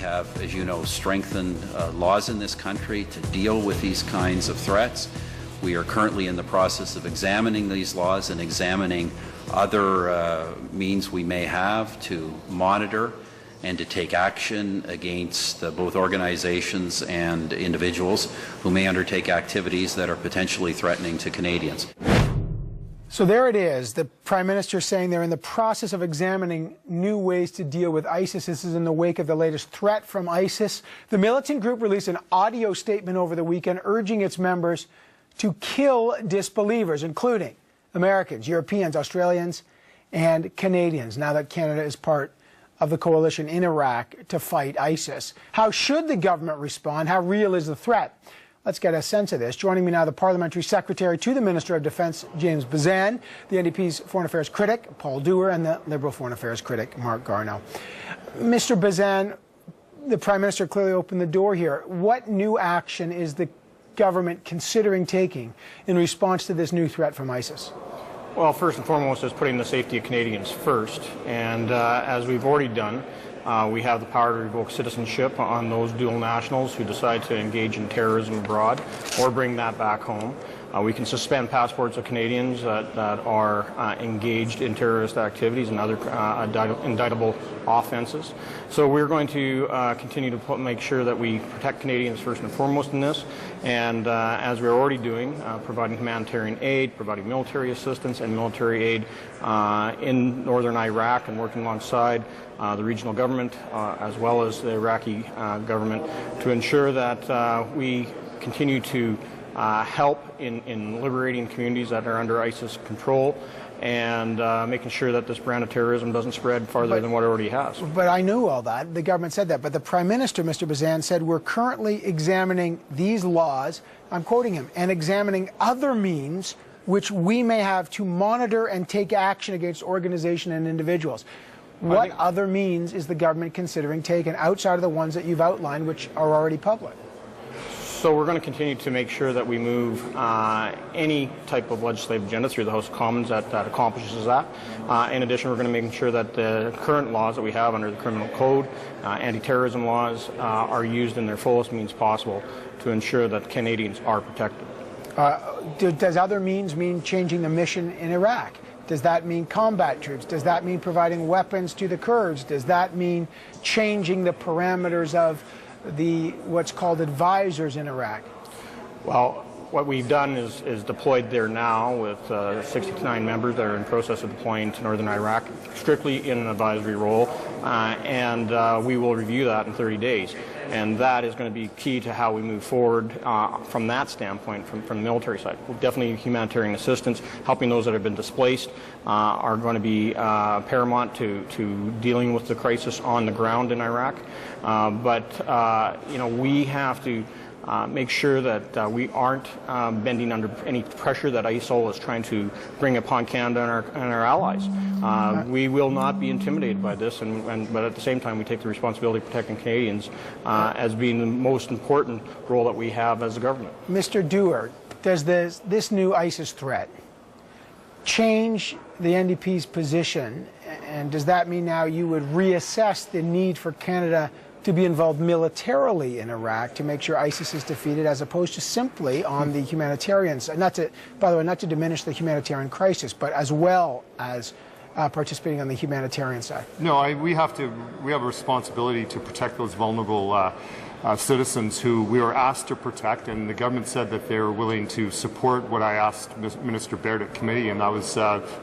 have, as you know, strengthened laws in this country to deal with these kinds of threats. We are currently in the process of examining these laws and examining other means we may have to monitor and to take action against both organizations and individuals who may undertake activities that are potentially threatening to Canadians. So there it is, the Prime Minister saying they're in the process of examining new ways to deal with ISIS. This is in the wake of the latest threat from ISIS. The militant group released an audio statement over the weekend urging its members to kill disbelievers, including Americans, Europeans, Australians, and Canadians, now that Canada is part of the coalition in Iraq to fight ISIS. How should the government respond? How real is the threat? Let's get a sense of this. Joining me now, the Parliamentary Secretary to the Minister of Defence, James Bezan, the NDP's Foreign Affairs critic, Paul Dewar, and the Liberal Foreign Affairs critic, Marc Garneau. Mr. Bezan, the Prime Minister clearly opened the door here. What new action is the government considering taking in response to this new threat from ISIS? Well, first and foremost is putting the safety of Canadians first. And as we've already done, we have the power to revoke citizenship on those dual nationals who decide to engage in terrorism abroad or bring that back home. We can suspend passports of Canadians that are engaged in terrorist activities and other indictable offences. So we're going to continue to make sure that we protect Canadians first and foremost in this. And as we're already doing, providing humanitarian aid, providing military assistance and military aid in northern Iraq, and working alongside the regional government as well as the Iraqi government to ensure that we continue to help in liberating communities that are under ISIS control and making sure that this brand of terrorism doesn't spread farther than what it already has. But I knew all that. The government said that. But the Prime Minister, Mr. Bezan, said we're currently examining these laws, I'm quoting him, and examining other means which we may have to monitor and take action against organizations and individuals. What other means is the government considering taking outside of the ones that you've outlined, which are already public? So we're going to continue to make sure that we move any type of legislative agenda through the House of Commons that accomplishes that. In addition, we're going to make sure that the current laws that we have under the Criminal Code, anti-terrorism laws, are used in their fullest means possible to ensure that Canadians are protected. Does other means mean changing the mission in Iraq? Does that mean combat troops? Does that mean providing weapons to the Kurds? Does that mean changing the parameters of what's called advisors in Iraq? Well, what we've done is deployed there now with 69 members that are in process of deploying to northern Iraq, strictly in an advisory role, and we will review that in 30 days. And that is going to be key to how we move forward from that standpoint, from the military side. Well, definitely humanitarian assistance, helping those that have been displaced, are going to be paramount to dealing with the crisis on the ground in Iraq. But we have to make sure that we aren't bending under any pressure that ISIL is trying to bring upon Canada and our allies. We will not be intimidated by this, but at the same time we take the responsibility of protecting Canadians as being the most important role that we have as a government. Mr. Dewar, does this new ISIS threat change the NDP's position, and does that mean now you would reassess the need for Canada to be involved militarily in Iraq to make sure ISIS is defeated, as opposed to simply on the humanitarian side? By the way, not to diminish the humanitarian crisis, but as well as participating on the humanitarian side. No, we have a responsibility to protect those vulnerable citizens who we were asked to protect, and the government said that they were willing to support what I asked Minister Baird at committee, and that was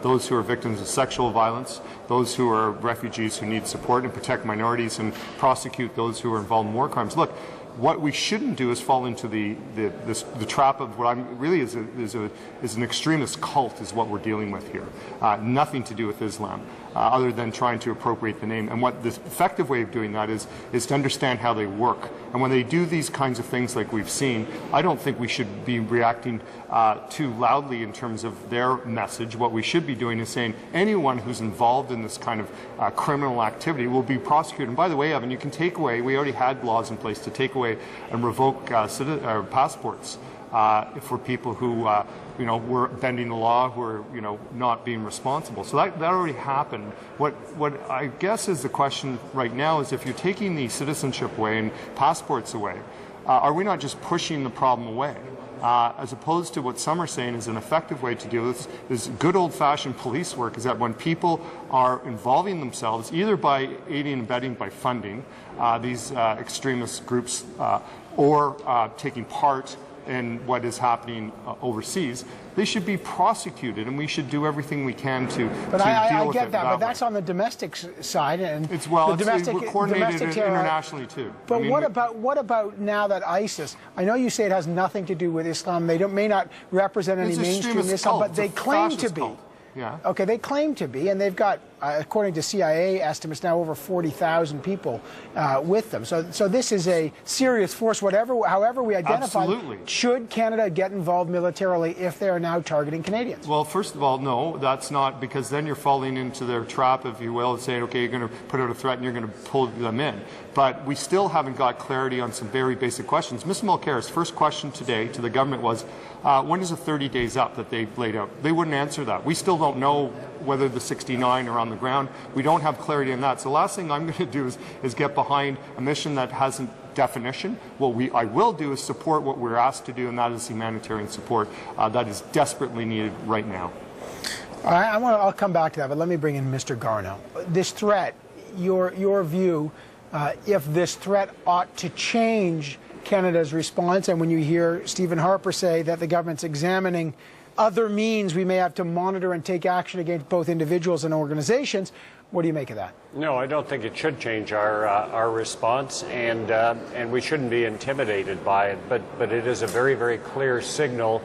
those who are victims of sexual violence, those who are refugees who need support, and protect minorities and prosecute those who are involved in war crimes. Look, what we shouldn't do is fall into the trap of what really is an extremist cult, is what we're dealing with here. Nothing to do with Islam, other than trying to appropriate the name. And what the effective way of doing that is to understand how they work. And when they do these kinds of things like we've seen, I don't think we should be reacting too loudly in terms of their message. What we should be doing is saying anyone who's involved in this kind of criminal activity will be prosecuted. And by the way, Evan, you can take away, we already had laws in place to take away and revoke passports for people who, were bending the law, who are, not being responsible. So that already happened. What I guess is the question right now is if you're taking the citizenship away and passports away, are we not just pushing the problem away? As opposed to what some are saying is an effective way to deal with this good old-fashioned police work, is that when people are involving themselves, either by aiding and abetting, by funding these extremist groups, or taking part in what is happening overseas, they should be prosecuted, and we should do everything we can to deal with it. But I get that, but that's on the domestic side, and it's coordinated internationally too. But what about now that ISIS? I know you say it has nothing to do with Islam. They may not represent any mainstream Islam, but they claim to be. Yeah. Okay, they claim to be, and they've got, according to CIA estimates, now over 40,000 people with them. So this is a serious force. However we identify, absolutely. Should Canada get involved militarily if they are now targeting Canadians? Well, first of all, no, that's not, because then you're falling into their trap, if you will, and saying, okay, you're going to put out a threat and you're going to pull them in. But we still haven't got clarity on some very basic questions. Ms. Mulcair's first question today to the government was, when is the 30 days up that they laid out? They wouldn't answer that. We still don't know whether the 69 are on the ground. We don't have clarity on that. So the last thing I'm going to do is get behind a mission that hasn't definition. What I will do is support what we're asked to do, and that is humanitarian support that is desperately needed right now. All right, I'll come back to that, but let me bring in Mr. Garneau. This threat, your view, if this threat ought to change Canada's response, and when you hear Stephen Harper say that the government's examining other means we may have to monitor and take action against both individuals and organizations, what do you make of that? No, I don't think it should change our response, and we shouldn't be intimidated by it. But it is a very, very clear signal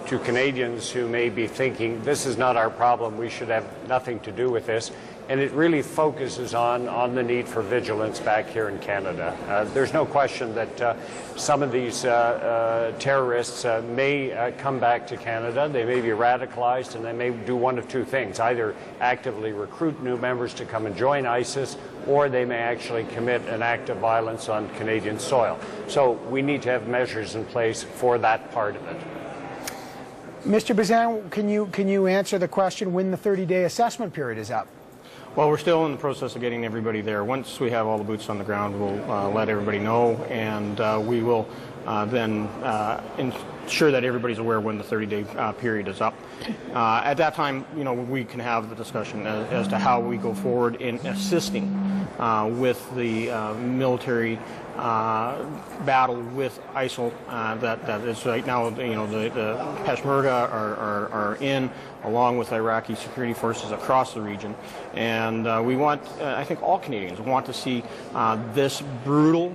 to Canadians who may be thinking this is not our problem, we should have nothing to do with this. And it really focuses on the need for vigilance back here in Canada. There's no question that some of these terrorists may come back to Canada. They may be radicalized, and they may do one of two things: either actively recruit new members to come and join ISIS, or they may actually commit an act of violence on Canadian soil. So we need to have measures in place for that part of it. Mr. Bezan, can you answer the question when the 30-day assessment period is up? Well, we're still in the process of getting everybody there. Once we have all the boots on the ground, we'll let everybody know, and we will then ensure that everybody's aware when the 30-day period is up. At that time, we can have the discussion as to how we go forward in assisting with the military battle with ISIL that is right now. The Peshmerga are in, along with Iraqi security forces across the region, and we want, I think all Canadians want to see this brutal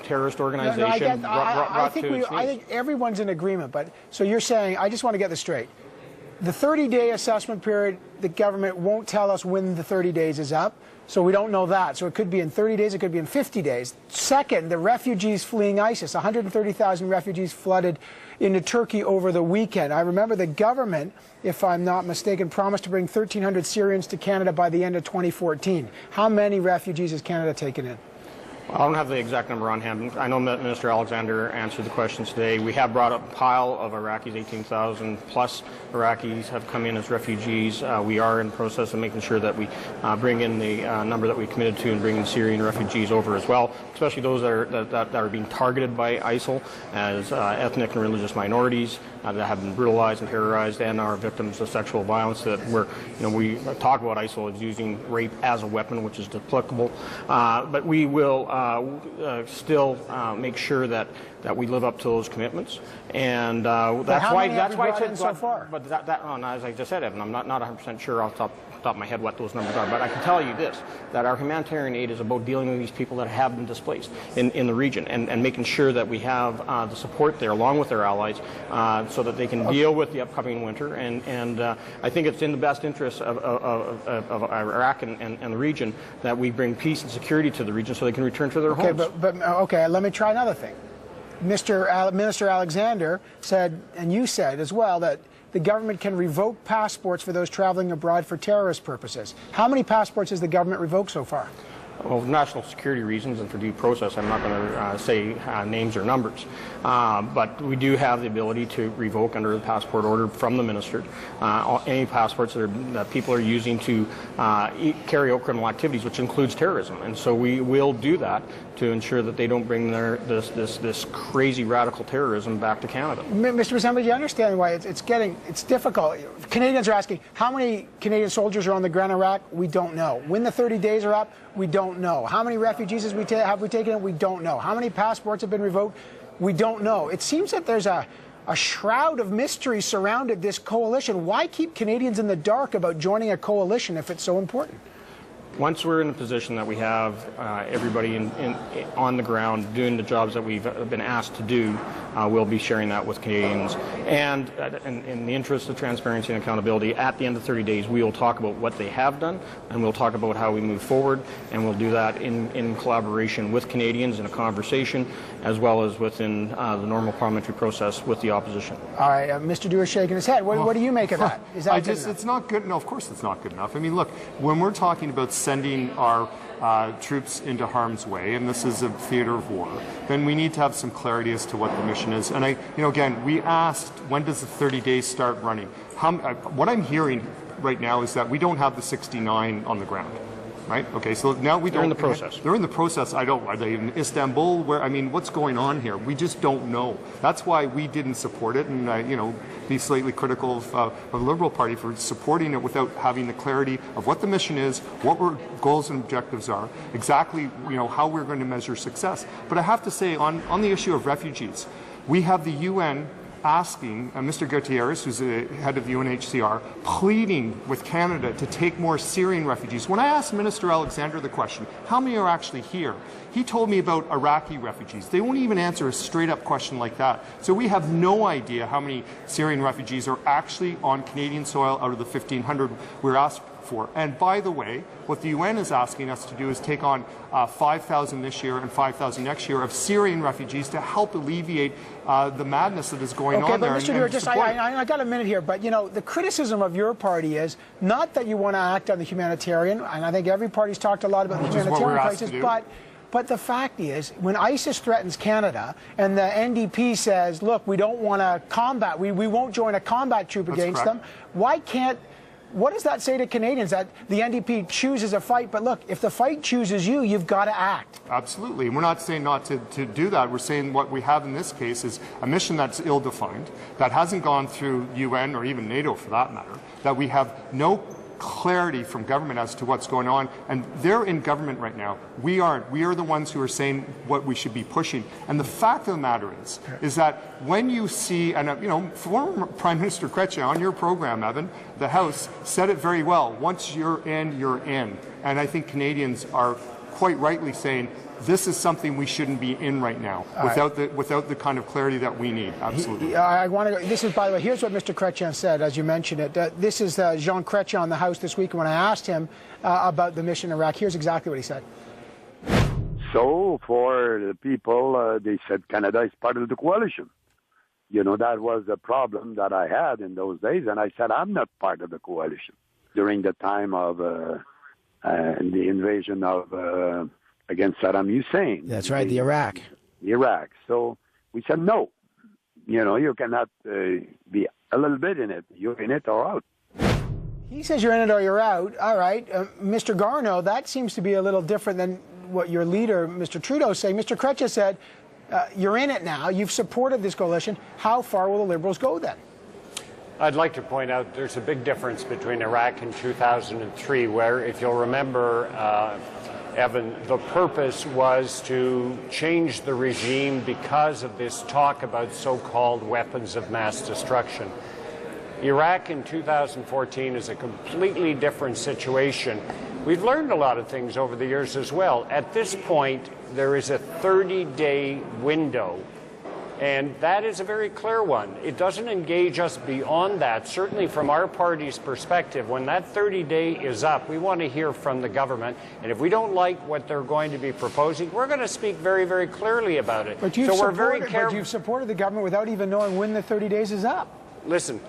terrorist organization brought to its knees. I think everyone's in agreement, but so you're saying, I just want to get this straight. The 30-day assessment period, the government won't tell us when the 30 days is up, so we don't know that. So it could be in 30 days, it could be in 50 days. Second, the refugees fleeing ISIS, 130,000 refugees flooded into Turkey over the weekend. I remember the government, if I'm not mistaken, promised to bring 1,300 Syrians to Canada by the end of 2014. How many refugees has Canada taken in? I don't have the exact number on hand. I know that Minister Alexander answered the questions today. We have brought up a pile of Iraqis, 18,000 plus Iraqis have come in as refugees. We are in the process of making sure that we bring in the number that we committed to and bring the Syrian refugees over as well, especially those that are being targeted by ISIL as ethnic and religious minorities that have been brutalized and terrorized and are victims of sexual violence. That we talk about ISIL as using rape as a weapon, which is deprecable, but we will still make sure that we live up to those commitments, and that's why it's in so far. But as I just said, Evan, I'm not 100% sure off the top of my head what those numbers are, but I can tell you this: that our humanitarian aid is about dealing with these people that have been displaced in the region, and making sure that we have the support there, along with their allies, so that they can deal with the upcoming winter. And I think it's in the best interest of Iraq and the region that we bring peace and security to the region so they can return to their homes. Okay, let me try another thing. Minister Alexander said, and you said as well, that the government can revoke passports for those traveling abroad for terrorist purposes. How many passports has the government revoked so far? Well, for national security reasons and for due process, I'm not going to say names or numbers. But we do have the ability to revoke under the passport order from the minister any passports that people are using to carry out criminal activities, which includes terrorism. And so we will do that to ensure that they don't bring this crazy radical terrorism back to Canada. Mr. Bezan, you understand why it's difficult. Canadians are asking, how many Canadian soldiers are on the ground in Iraq? We don't know. When the 30 days are up, we don't know. How many refugees have we taken in? We don't know. How many passports have been revoked? We don't know. It seems that there's a shroud of mystery surrounded this coalition. Why keep Canadians in the dark about joining a coalition if it's so important? Once we're in a position that we have everybody on the ground doing the jobs that we've been asked to do, we'll be sharing that with Canadians. And in the interest of transparency and accountability, at the end of 30 days, we will talk about what they have done, and we'll talk about how we move forward, and we'll do that in collaboration with Canadians in a conversation, as well as within the normal parliamentary process with the opposition. All right, Mr. Dewar shaking his head. What do you make of that? Is that good enough? It's not good. No, of course it's not good enough. I mean, look, when we're talking about sending our troops into harm's way, and this is a theater of war, then we need to have some clarity as to what the mission is. And again, we asked, when does the 30 days start running? What I'm hearing right now is that we don't have the 69 on the ground. Right? Okay. So now we don't. They're in the process. They're in the process. Are they in Istanbul? What's going on here? We just don't know. That's why we didn't support it, and be slightly critical of the Liberal Party for supporting it without having the clarity of what the mission is, what our goals and objectives are, exactly how we're going to measure success. But I have to say, on the issue of refugees, we have the UN asking Mr. Gutierrez, who's the head of the UNHCR, pleading with Canada to take more Syrian refugees. When I asked Minister Alexander the question, how many are actually here? He told me about Iraqi refugees. They won't even answer a straight-up question like that. So we have no idea how many Syrian refugees are actually on Canadian soil out of the 1,500 we're asked for. And by the way, what the UN is asking us to do is take on 5,000 this year and 5,000 next year of Syrian refugees to help alleviate the madness that is going on there. Okay, but Mr. Dewar, I got a minute here, but the criticism of your party is not that you want to act on the humanitarian, and I think every party's talked a lot about the humanitarian crisis, but the fact is, when ISIS threatens Canada and the NDP says, look, we don't want to combat, we won't join a combat troop against them, what does that say to Canadians, that the NDP chooses a fight, but look, if the fight chooses you, you've got to act? Absolutely. We're not saying not to do that. We're saying what we have in this case is a mission that's ill-defined, that hasn't gone through UN or even NATO for that matter, that we have no clarity from government as to what's going on, and they're in government right now. We aren't. We are the ones who are saying what we should be pushing. And the fact of the matter is that when you see, and former Prime Minister Ketchum on your program, Evan, the House said it very well. Once you're in, you're in. And I think Canadians are quite rightly saying this is something we shouldn't be in right now, without the kind of clarity that we need. Absolutely. I want to go. This is, by the way, here's what Mr. Ketchum said, as you mentioned it. This is Jean Chrétien on the House this week. When I asked him about the mission in Iraq, here's exactly what he said. So for the people, they said Canada is part of the coalition. That was the problem that I had in those days, and I said I'm not part of the coalition during the time of the invasion of against Saddam Hussein. That's right, the Iraq. So we said no. You cannot be a little bit in it. You're in it or out. He says you're in it or you're out. All right. Mr. Garneau, that seems to be a little different than what your leader, Mr. Trudeau, is saying. Mr. Ketchum said you're in it now. You've supported this coalition. How far will the Liberals go then? I'd like to point out there's a big difference between Iraq in 2003, where, if you'll remember, Evan, the purpose was to change the regime because of this talk about so-called weapons of mass destruction. Iraq in 2014 is a completely different situation. We've learned a lot of things over the years as well. At this point, there is a 30-day window, and that is a very clear one. It doesn't engage us beyond that. Certainly from our party's perspective, when that 30-day is up, we want to hear from the government. And if we don't like what they're going to be proposing, we're going to speak very, very clearly about it. But you've supported the government without even knowing when the 30 days is up. Listen,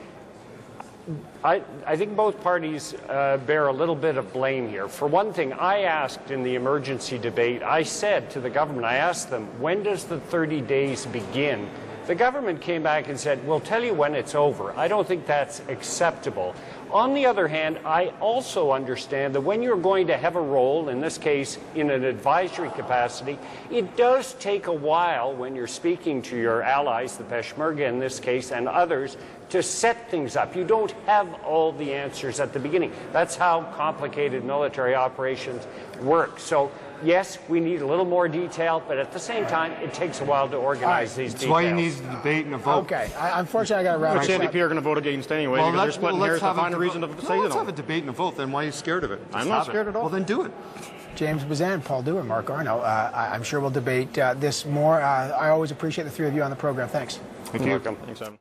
I think both parties bear a little bit of blame here. For one thing, I asked in the emergency debate, I said to the government, I asked them, when does the 30 days begin? The government came back and said, we'll tell you when it's over. I don't think that's acceptable. On the other hand, I also understand that when you're going to have a role, in this case, in an advisory capacity, it does take a while when you're speaking to your allies, the Peshmerga in this case, and others, to set things up. You don't have all the answers at the beginning. That's how complicated military operations work. So, yes, we need a little more detail, but at the same time, it takes a while to organize these details. That's why you need the debate and a vote. Okay. Unfortunately, I got to wrap Which this up. NDP are going to vote against anyway. Well, They're splitting hairs to find a reason to say let's no. have a debate and a vote, then why are you scared of it? I'm not scared at all. Well, then do it. James Bezan, Paul Dewar, Marc Garneau. I'm sure we'll debate this more. I always appreciate the three of you on the program. Thanks. Thank you. Welcome. Thanks, Evan.